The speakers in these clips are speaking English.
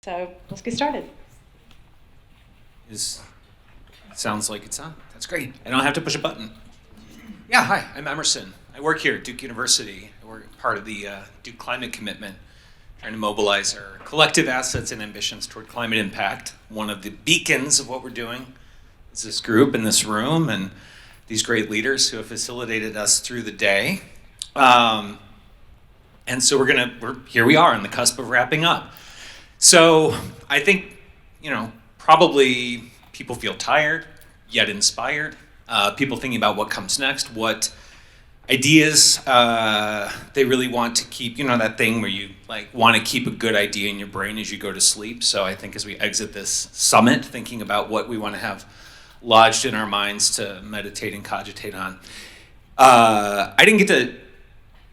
So let's get started. Sounds like it's on. That's great. I don't have to push a button. Yeah, hi, I'm Emerson. I work here at Duke University. We're part of the Duke Climate Commitment, trying to mobilize our collective assets and ambitions toward climate impact. One of the beacons of what we're doing is this group in this room and these great leaders who have facilitated us through the day. And so here we are on the cusp of wrapping up. So I think, probably people feel tired, yet inspired. People thinking about what comes next, what ideas they really want to keep. That thing where you want to keep a good idea in your brain as you go to sleep. So I think as we exit this summit, thinking about what we want to have lodged in our minds to meditate and cogitate on. I didn't get to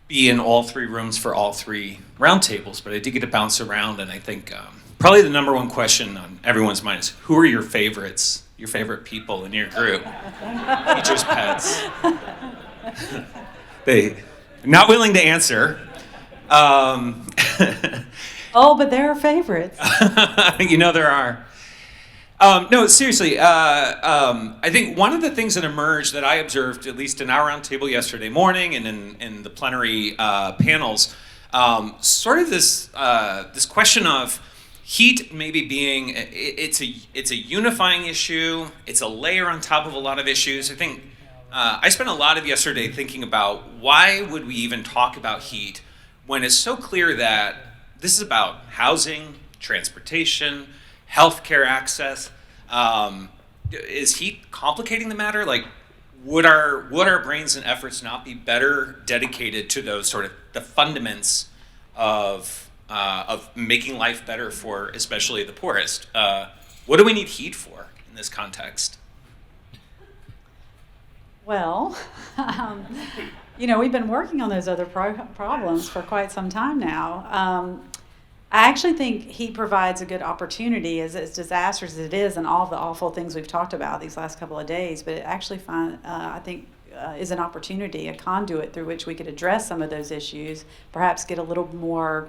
be in all three rooms for all three roundtables, but I did get to bounce around, and I think probably the number one question on everyone's mind is, who are your favorites, your favorite people in your group? Teachers' pets. They're not willing to answer. Oh, but there are favorites. There are. No, seriously, I think one of the things that emerged that I observed, at least in our roundtable yesterday morning and in the plenary panels, sort of this question of heat maybe being, it's a unifying issue, it's a layer on top of a lot of issues. I think I spent a lot of yesterday thinking about why would we even talk about heat when it's so clear that this is about housing, transportation, healthcare access. Is heat complicating the matter? Would our brains and efforts not be better dedicated to those sort of the fundaments of making life better for especially the poorest? What do we need heat for in this context? Well, we've been working on those other problems for quite some time now. I actually think heat provides a good opportunity, as disastrous as it is and all the awful things we've talked about these last couple of days, but it actually I think is an opportunity, a conduit through which we could address some of those issues, perhaps get a little more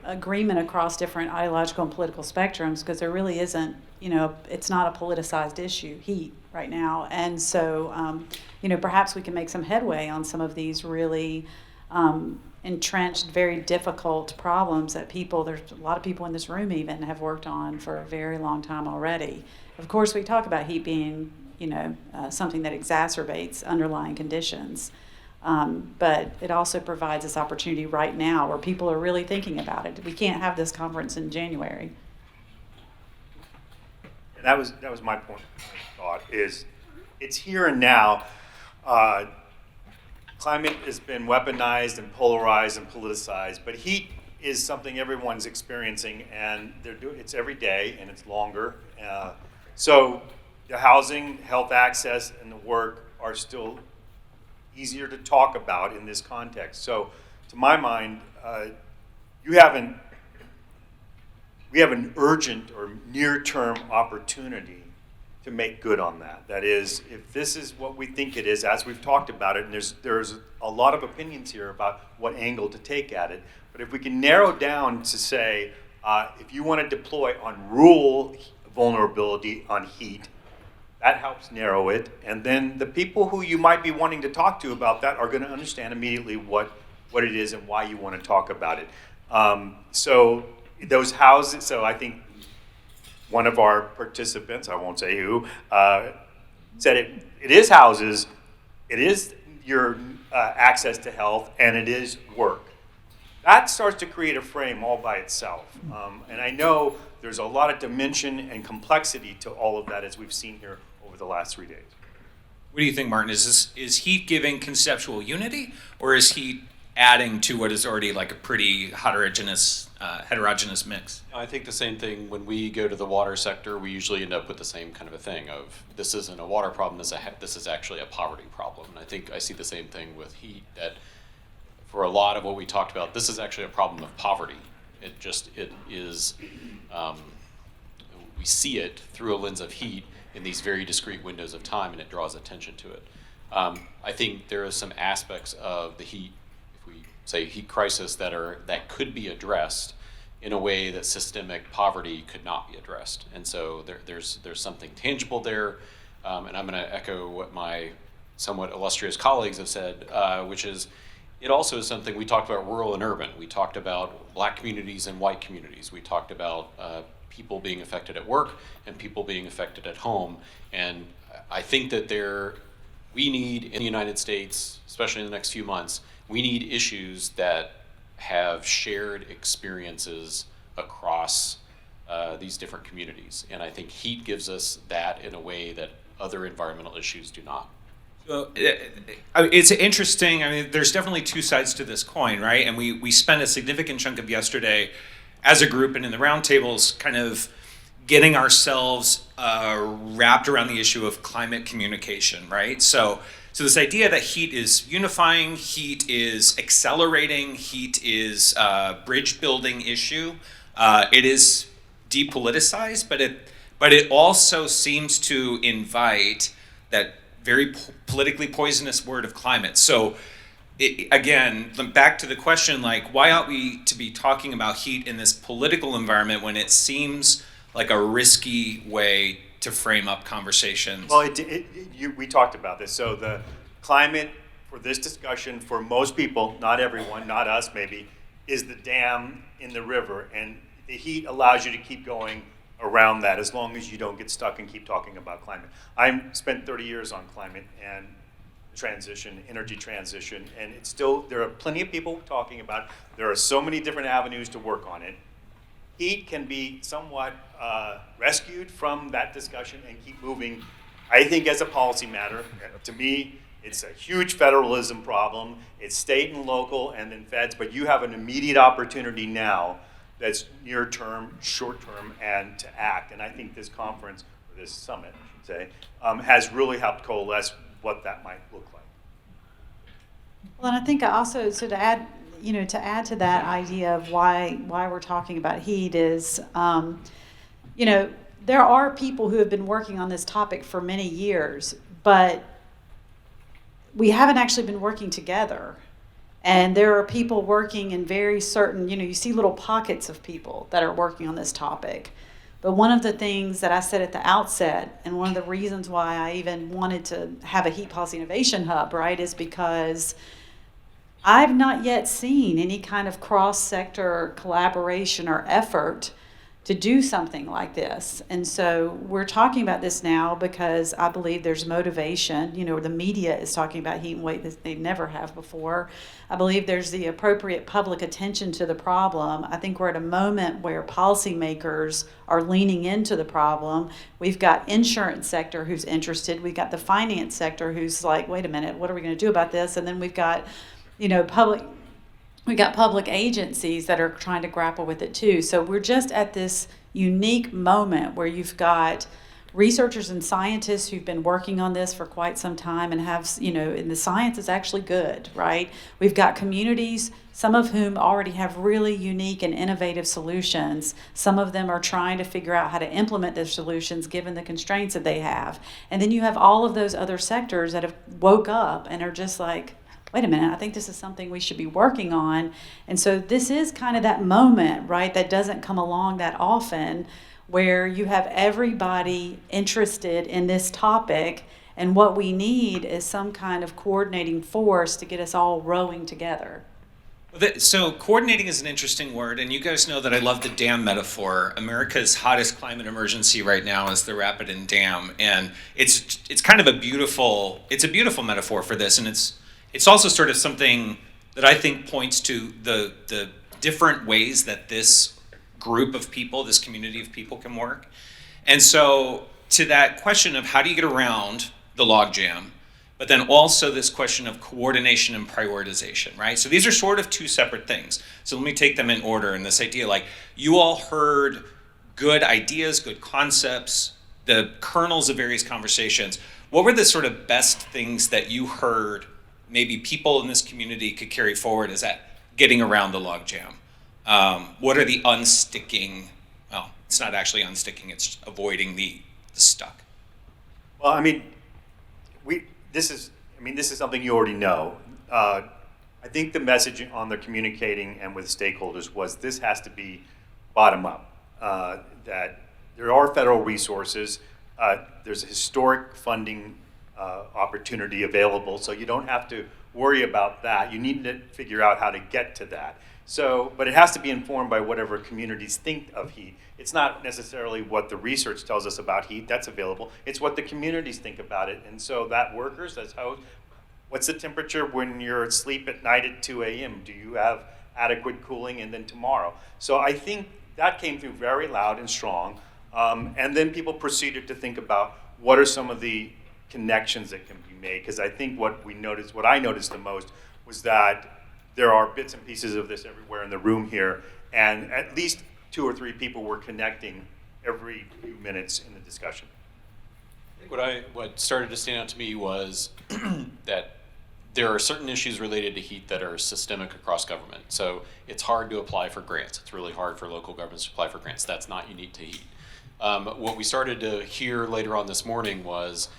agreement across different ideological and political spectrums, because there really isn't, it's not a politicized issue, heat, right now. And so, perhaps we can make some headway on some of these really entrenched, very difficult problems that there's a lot of people in this room even have worked on for a very long time already. Of course, we talk about heat being, something that exacerbates underlying conditions. But it also provides this opportunity right now where people are really thinking about it. We can't have this conference in January. And that was my point of thought, is it's here and now. Climate has been weaponized and polarized and politicized, but heat is something everyone's experiencing, and it's every day and it's longer. So the housing, health access, and the work are still easier to talk about in this context. So to my mind, we have an urgent or near-term opportunity to make good on that. That is, if this is what we think it is, as we've talked about it, and there's a lot of opinions here about what angle to take at it, but if we can narrow down to say, if you want to deploy on rural vulnerability on heat, that helps narrow it, and then the people who you might be wanting to talk to about that are going to understand immediately what it is and why you want to talk about it. So those houses, so I think one of our participants, I won't say who, said it is houses, it is your access to health, and it is work. That starts to create a frame all by itself. And I know there's a lot of dimension and complexity to all of that, as we've seen here over the last 3 days. What do you think, Martin? Is heat giving conceptual unity, or is heat adding to what is already like a pretty heterogeneous mix? I think the same thing. When we go to the water sector, we usually end up with the same kind of a thing of, this isn't a water problem, this is actually a poverty problem. And I think I see the same thing with heat, that for a lot of what we talked about, this is actually a problem of poverty. It is, we see it through a lens of heat in these very discrete windows of time, and it draws attention to it. I think there are some aspects of the heat, if we say heat crisis, that could be addressed in a way that systemic poverty could not be addressed. And so there's something tangible there. And I'm going to echo what my somewhat illustrious colleagues have said, which is it also is something we talked about rural and urban. We talked about black communities and white communities. We talked about people being affected at work and people being affected at home. And I think that we need in the United States, especially in the next few months, we need issues that have shared experiences across these different communities. And I think heat gives us that in a way that other environmental issues do not. So it's interesting. I mean, there's definitely two sides to this coin, right? And we spent a significant chunk of yesterday as a group and in the roundtables kind of getting ourselves wrapped around the issue of climate communication, right? So this idea that heat is unifying, heat is accelerating, heat is a bridge building issue. It is depoliticized, but it also seems to invite that very politically poisonous word of climate. So again, back to the question, like, why ought we to be talking about heat in this political environment when it seems like a risky way to frame up conversations? Well, we talked about this. So the climate for this discussion, for most people, not everyone, not us maybe, is the dam in the river. And the heat allows you to keep going around that as long as you don't get stuck and keep talking about climate. I spent 30 years on climate and transition, energy transition, and it's still, there are plenty of people talking about it. There are so many different avenues to work on it. Heat can be somewhat rescued from that discussion and keep moving. I think as a policy matter, to me, it's a huge federalism problem. It's state and local and then feds, but you have an immediate opportunity now that's near term, short term, and to act. And I think this conference, or this summit, I should say, has really helped coalesce what that might look like. Well, and I think also, so to add to that idea of why we're talking about heat is, there are people who have been working on this topic for many years, but we haven't actually been working together. And there are people working in very certain, you see little pockets of people that are working on this topic. But one of the things that I said at the outset, and one of the reasons why I even wanted to have a Heat Policy Innovation Hub, right, is because I've not yet seen any kind of cross-sector collaboration or effort to do something like this. And so we're talking about this now because I believe there's motivation. The media is talking about heat in ways that they never have before. I believe there's the appropriate public attention to the problem. I think we're at a moment where policymakers are leaning into the problem. We've got insurance sector who's interested. We've got the finance sector who's like, wait a minute, what are we going to do about this? And then we've got, public agencies that are trying to grapple with it too. So we're just at this unique moment where you've got researchers and scientists who've been working on this for quite some time and have, and the science is actually good, right? We've got communities, some of whom already have really unique and innovative solutions. Some of them are trying to figure out how to implement their solutions given the constraints that they have. And then you have all of those other sectors that have woke up and are just like, wait a minute, I think this is something we should be working on. And so this is kind of that moment, right, that doesn't come along that often, where you have everybody interested in this topic, and what we need is some kind of coordinating force to get us all rowing together. So coordinating is an interesting word, and you guys know that I love the dam metaphor. America's hottest climate emergency right now is the Rapidan Dam, and it's kind of a beautiful metaphor for this, and it's also sort of something that I think points to the different ways that this group of people, this community of people can work. And so to that question of how do you get around the logjam, but then also this question of coordination and prioritization, right? So these are sort of two separate things. So let me take them in order. And this idea, like, you all heard good ideas, good concepts, the kernels of various conversations. What were the sort of best things that you heard maybe people in this community could carry forward as that getting around the logjam? What are the unsticking, well, it's not actually unsticking, it's avoiding the stuck. Well, this is something you already know. I think the message on the communicating and with stakeholders was this has to be bottom up. That there are federal resources. There's a historic funding opportunity available, so you don't have to worry about that. You need to figure out how to get to that. So, but it has to be informed by whatever communities think of heat. It's not necessarily what the research tells us about heat, that's available. It's what the communities think about it. And so that workers, that's how, what's the temperature when you're asleep at night at 2 a.m.? Do you have adequate cooling? And then tomorrow. So I think that came through very loud and strong. And then people proceeded to think about what are some of the connections that can be made. Because I think what I noticed the most was that there are bits and pieces of this everywhere in the room here, and at least 2 or 3 people were connecting every few minutes in the discussion. What started to stand out to me was that there are certain issues related to heat that are systemic across government. So it's hard to apply for grants. It's really hard for local governments to apply for grants. That's not unique to heat. What we started to hear later on this morning was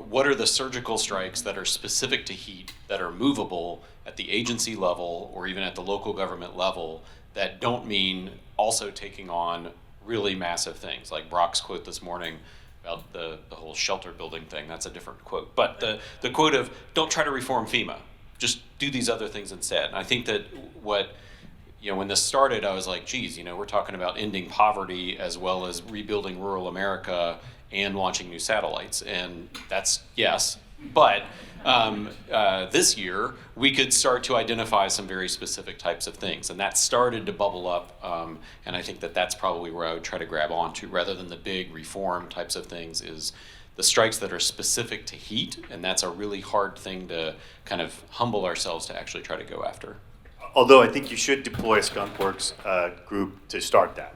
what are the surgical strikes that are specific to heat that are movable at the agency level or even at the local government level that don't mean also taking on really massive things, like Brock's quote this morning about the whole shelter building thing. That's a different quote. But the quote of, don't try to reform FEMA, just do these other things instead. And I think that when this started, I was like, geez, we're talking about ending poverty as well as rebuilding rural America and launching new satellites. And that's, yes, but this year, we could start to identify some very specific types of things. And that started to bubble up. And I think that that's probably where I would try to grab onto, rather than the big reform types of things, is the strikes that are specific to heat. And that's a really hard thing to kind of humble ourselves to actually try to go after. Although I think you should deploy a Skunk Works group to start that.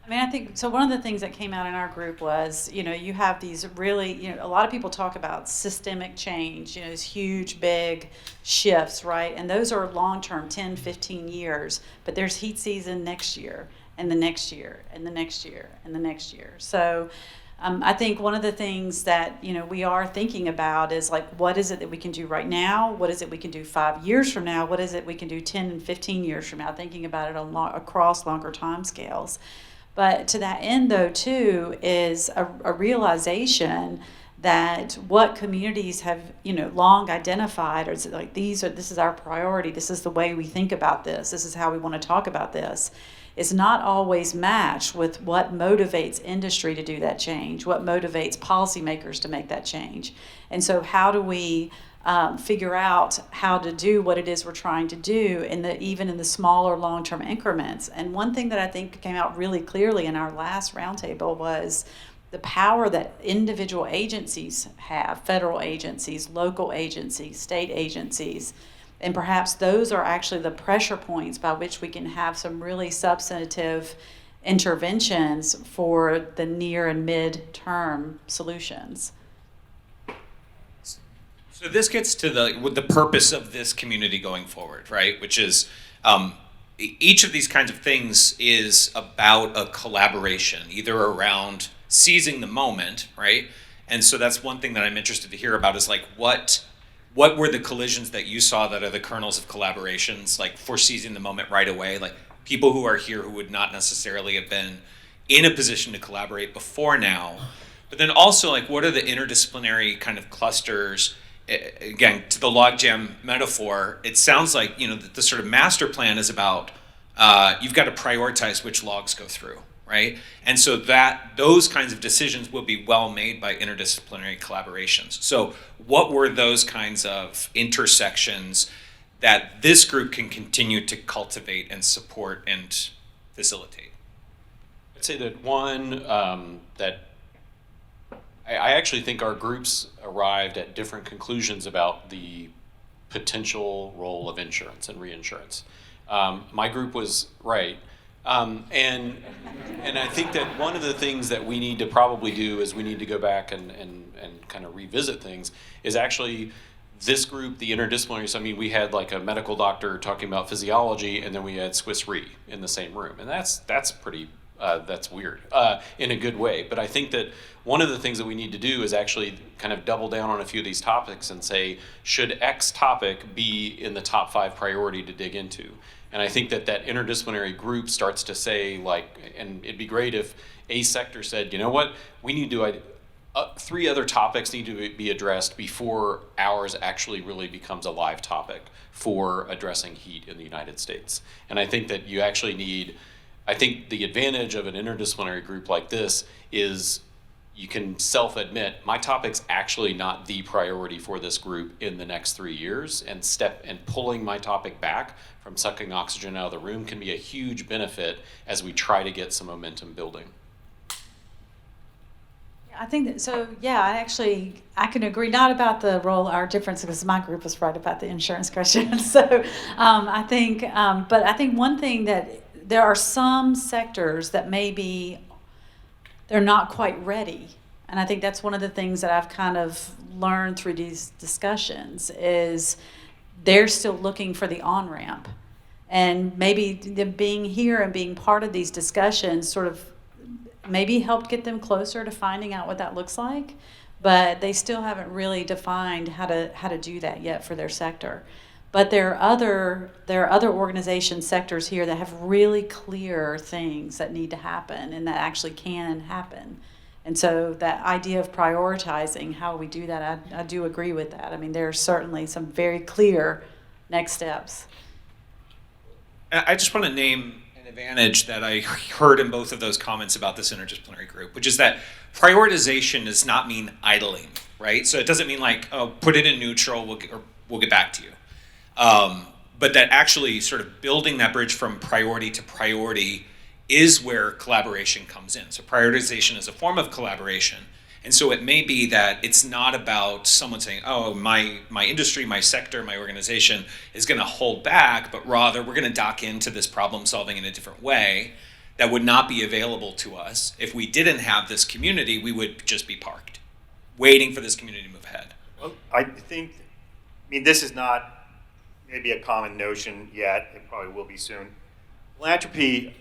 I mean, I think, so one of the things that came out in our group was, you have these really, a lot of people talk about systemic change, these huge, big shifts, right? And those are long-term, 10, 15 years. But there's heat season next year, and the next year, and the next year, and the next year. So I think one of the things that, we are thinking about is, like, what is it that we can do right now? What is it we can do 5 years from now? What is it we can do 10 and 15 years from now? Thinking about it across longer time scales. But to that end, though, too, is a realization that what communities have, long identified, or like this is our priority, this is the way we think about this is how we want to talk about this, is not always matched with what motivates industry to do that change, what motivates policymakers to make that change. And so how do we figure out how to do what it is we're trying to do even in the smaller long-term increments. And one thing that I think came out really clearly in our last roundtable was the power that individual agencies have, federal agencies, local agencies, state agencies, and perhaps those are actually the pressure points by which we can have some really substantive interventions for the near and mid-term solutions. So this gets to the purpose of this community going forward, right? Which is each of these kinds of things is about a collaboration, either around seizing the moment, right? And so that's one thing that I'm interested to hear about is, like, what were the collisions that you saw that are the kernels of collaborations, like, for seizing the moment right away, like people who are here who would not necessarily have been in a position to collaborate before now, but then also, like, what are the interdisciplinary kind of clusters? Again, to the logjam metaphor, it sounds like, the sort of master plan is about you've got to prioritize which logs go through, right? And so those kinds of decisions will be well made by interdisciplinary collaborations. So what were those kinds of intersections that this group can continue to cultivate and support and facilitate? I'd say that one that I actually think our groups arrived at different conclusions about the potential role of insurance and reinsurance. My group was right. And I think that one of the things that we need to probably do is we need to go back and kind of revisit things is actually this group, the interdisciplinaries. I mean, we had like a medical doctor talking about physiology, and then we had Swiss Re in the same room. And that's pretty That's weird in a good way. But I think that one of the things that we need to do is actually kind of double down on a few of these topics and say, should X topic be in the top 5 priority to dig into? And I think that that interdisciplinary group starts to say, like, and it'd be great if a sector said, you know what, we need to, 3 other topics need to be addressed before ours actually really becomes a live topic for addressing heat in the United States. And I think that you actually need, I think the advantage of an interdisciplinary group like this is you can self-admit, my topic's actually not the priority for this group in the next 3 years, and pulling my topic back from sucking oxygen out of the room can be a huge benefit as we try to get some momentum building. I think that, so yeah, I can agree, not about the role, our difference, because my group was right about the insurance question. So I think, but I think one thing that there are some sectors that maybe they're not quite ready. And I think that's one of the things that I've kind of learned through these discussions is they're still looking for the on-ramp. And maybe them being here and being part of these discussions sort of maybe helped get them closer to finding out what that looks like, but they still haven't really defined how to do that yet for their sector. But there are other organization sectors here that have really clear things that need to happen and that actually can happen. And so that idea of prioritizing how we do that, I do agree with that. I mean, there are certainly some very clear next steps. I just want to name an advantage that I heard in both of those comments about this interdisciplinary group, which is that prioritization does not mean idling, right? So it doesn't mean like, oh, put it in neutral, we'll get back to you. But that actually sort of building that bridge from priority to priority is where collaboration comes in. So prioritization is a form of collaboration. And so it may be that it's not about someone saying, oh, my industry, my sector, my organization is going to hold back, but rather we're going to dock into this problem solving in a different way that would not be available to us. If we didn't have this community, we would just be parked, waiting for this community to move ahead. Well, I mean, this is not maybe a common notion yet. It probably will be soon. Philanthropy,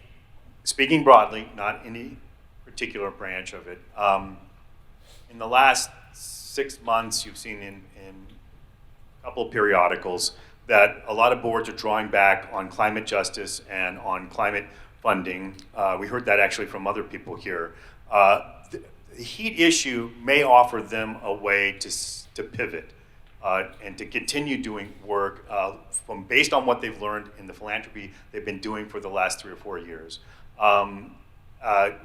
speaking broadly, not any particular branch of it, in the last 6 months, you've seen in a couple of periodicals that a lot of boards are drawing back on climate justice and on climate funding. We heard that actually from other people here. The heat issue may offer them a way to pivot and to continue doing work based on what they've learned in the philanthropy they've been doing for the last 3 or 4 years.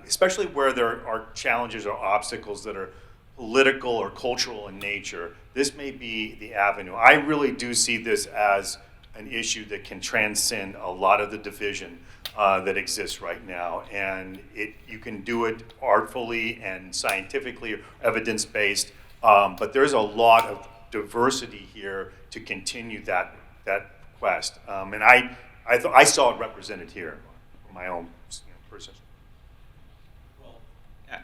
Especially where there are challenges or obstacles that are political or cultural in nature, this may be the avenue. I really do see this as an issue that can transcend a lot of the division that exists right now. And you can do it artfully and scientifically or evidence-based, but there's a lot of diversity here to continue that quest. And I saw it represented here from my own perception. Well,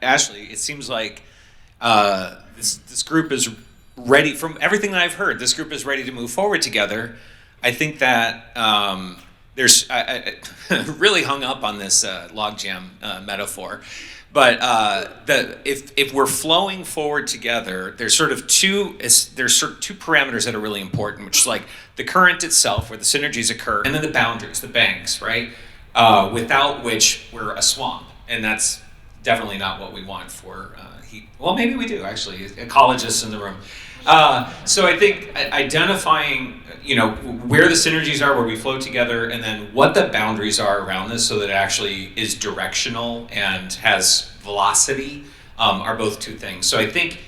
Ashley, it seems like this group is ready. From everything that I've heard, this group is ready to move forward together. I think that there's I really hung up on this logjam metaphor, but if we're flowing forward together, there's sort of two parameters that are really important, which is like the current itself, where the synergies occur, and then the boundaries, the banks, right? Without which we're a swamp, and that's definitely not what we want for heat. Well, maybe we do, actually, ecologists in the room. So I think identifying, where the synergies are, where we flow together, and then what the boundaries are around this so that it actually is directional and has velocity are both two things. So I think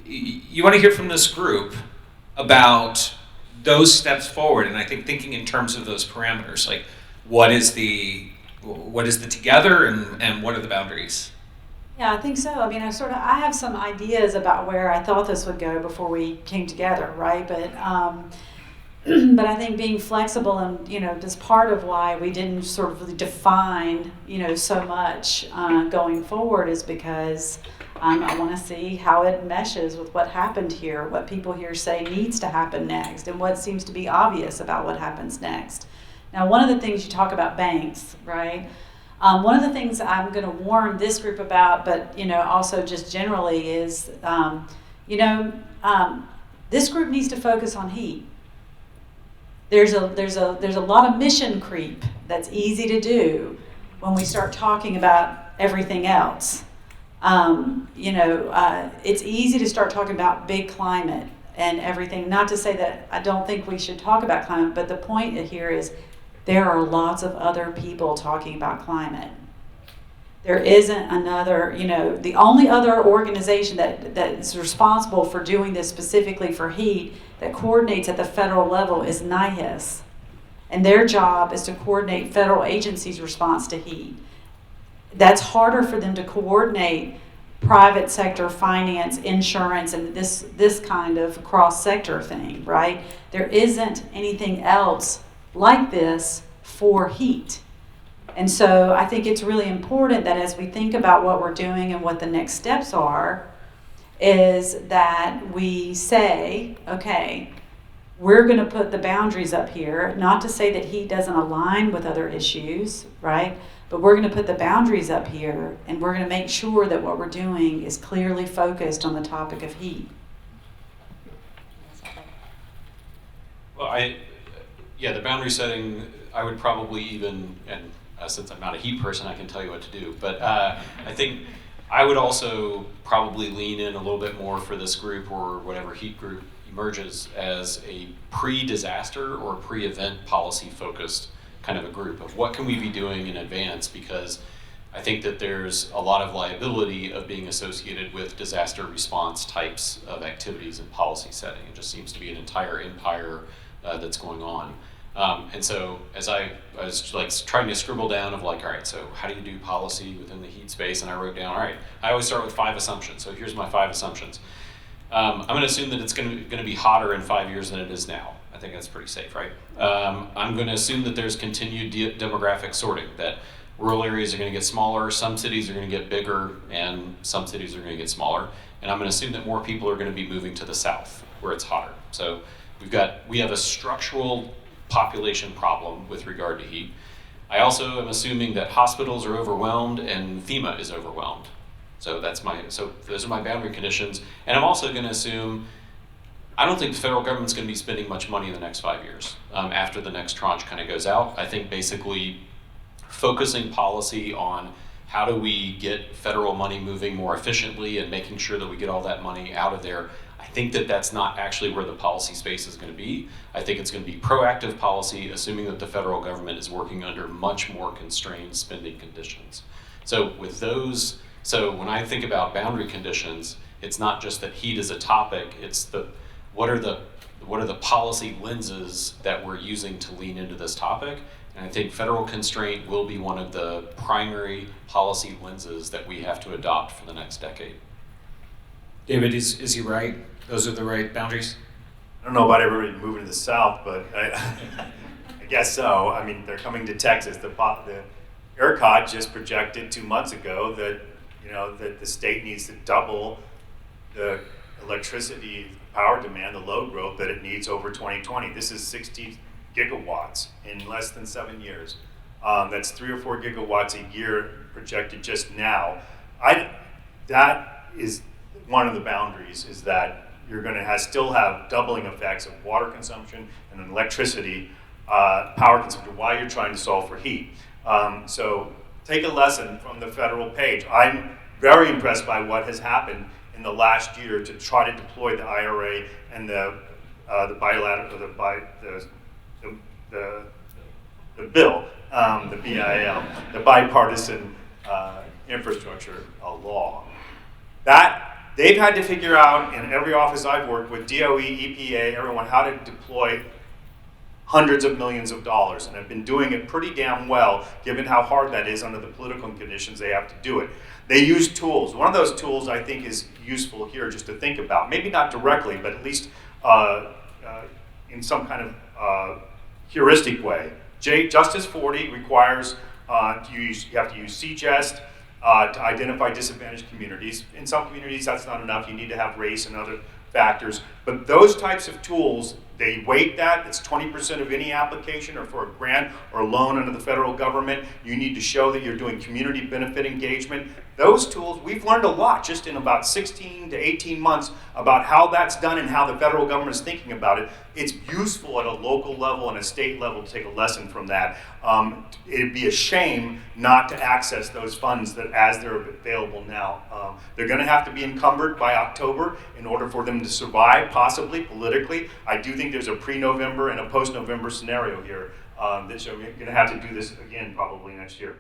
you want to hear from this group about those steps forward, and I think thinking in terms of those parameters, like what is the together and what are the boundaries? Yeah, I think so. I mean, I have some ideas about where I thought this would go before we came together, right? But but I think being flexible and just part of why we didn't sort of really define so much going forward is because I want to see how it meshes with what happened here, what people here say needs to happen next, and what seems to be obvious about what happens next. Now, one of the things you talk about banks, right? One of the things I'm going to warn this group about, but also just generally, is this group needs to focus on heat. There's a lot of mission creep that's easy to do when we start talking about everything else. It's easy to start talking about big climate and everything. Not to say that I don't think we should talk about climate, but the point here is there are lots of other people talking about climate. There isn't another, the only other organization that is responsible for doing this specifically for heat that coordinates at the federal level is NIHIS. And their job is to coordinate federal agencies' response to heat. That's harder for them to coordinate private sector finance, insurance, and this kind of cross-sector thing, right? There isn't anything else like this for heat. And so I think it's really important that as we think about what we're doing and what the next steps are, is that we say, okay, we're going to put the boundaries up here, not to say that heat doesn't align with other issues, right? But we're going to put the boundaries up here, and we're going to make sure that what we're doing is clearly focused on the topic of heat. Well, the boundary setting, I would probably even, and since I'm not a heat person, I can tell you what to do. But I think I would also probably lean in a little bit more for this group or whatever heat group emerges as a pre-disaster or pre-event policy focused kind of a group of what can we be doing in advance, because I think that there's a lot of liability of being associated with disaster response types of activities and policy setting. It just seems to be an entire empire that's going on. And so as I was like trying to scribble down of like, all right, so how do you do policy within the heat space? And I wrote down, all right, I always start with 5 assumptions. So here's my 5 assumptions. I'm going to assume that it's going to be hotter in 5 years than it is now. I think that's pretty safe, right? I'm going to assume that there's continued demographic sorting, that rural areas are going to get smaller, some cities are going to get bigger, and some cities are going to get smaller. And I'm going to assume that more people are going to be moving to the south, where it's hotter. So we have a structural population problem with regard to heat. I also am assuming that hospitals are overwhelmed and FEMA is overwhelmed. So those are my boundary conditions. And I'm also going to assume I don't think the federal government's going to be spending much money in the next 5 years after the next tranche kind of goes out. I think basically focusing policy on how do we get federal money moving more efficiently and making sure that we get all that money out of there. I think that that's not actually where the policy space is going to be. I think it's going to be proactive policy, assuming that the federal government is working under much more constrained spending conditions. So when I think about boundary conditions, it's not just that heat is a topic, it's what are the policy lenses that we're using to lean into this topic? And I think federal constraint will be one of the primary policy lenses that we have to adopt for the next decade. David, is he right? Those are the right boundaries? I don't know about everybody moving to the south, but I guess so. I mean, they're coming to Texas. The ERCOT just projected 2 months ago that that the state needs to double the electricity power demand, the load growth that it needs over 2020. This is 60 gigawatts in less than 7 years. That's 3 or 4 gigawatts a year projected just now. That is one of the boundaries, is that you're going to still have doubling effects of water consumption and electricity power consumption while you're trying to solve for heat. So take a lesson from the federal page. I'm very impressed by what has happened in the last year to try to deploy the IRA and the bilateral, the bill, the BIL, the bipartisan infrastructure law. That they've had to figure out in every office I've worked with, DOE, EPA, everyone, how to deploy hundreds of millions of dollars, and have been doing it pretty damn well, given how hard that is under the political conditions they have to do it. They use tools. One of those tools I think is useful here just to think about, maybe not directly, but at least in some kind of heuristic way. Justice 40 requires you have to use CGEST to identify disadvantaged communities. In some communities that's not enough, you need to have race and other factors, but those types of tools, they weight that, it's 20% of any application or for a grant or loan under the federal government. You need to show that you're doing community benefit engagement. Those tools, we've learned a lot just in about 16 to 18 months about how that's done and how the federal government is thinking about it. It's useful at a local level and a state level to take a lesson from that. It'd be a shame not to access those funds that as they're available now. They're going to have to be encumbered by October in order for them to survive, possibly politically. I do think there's a pre-November and a post-November scenario here that you're going to have to do this again probably next year.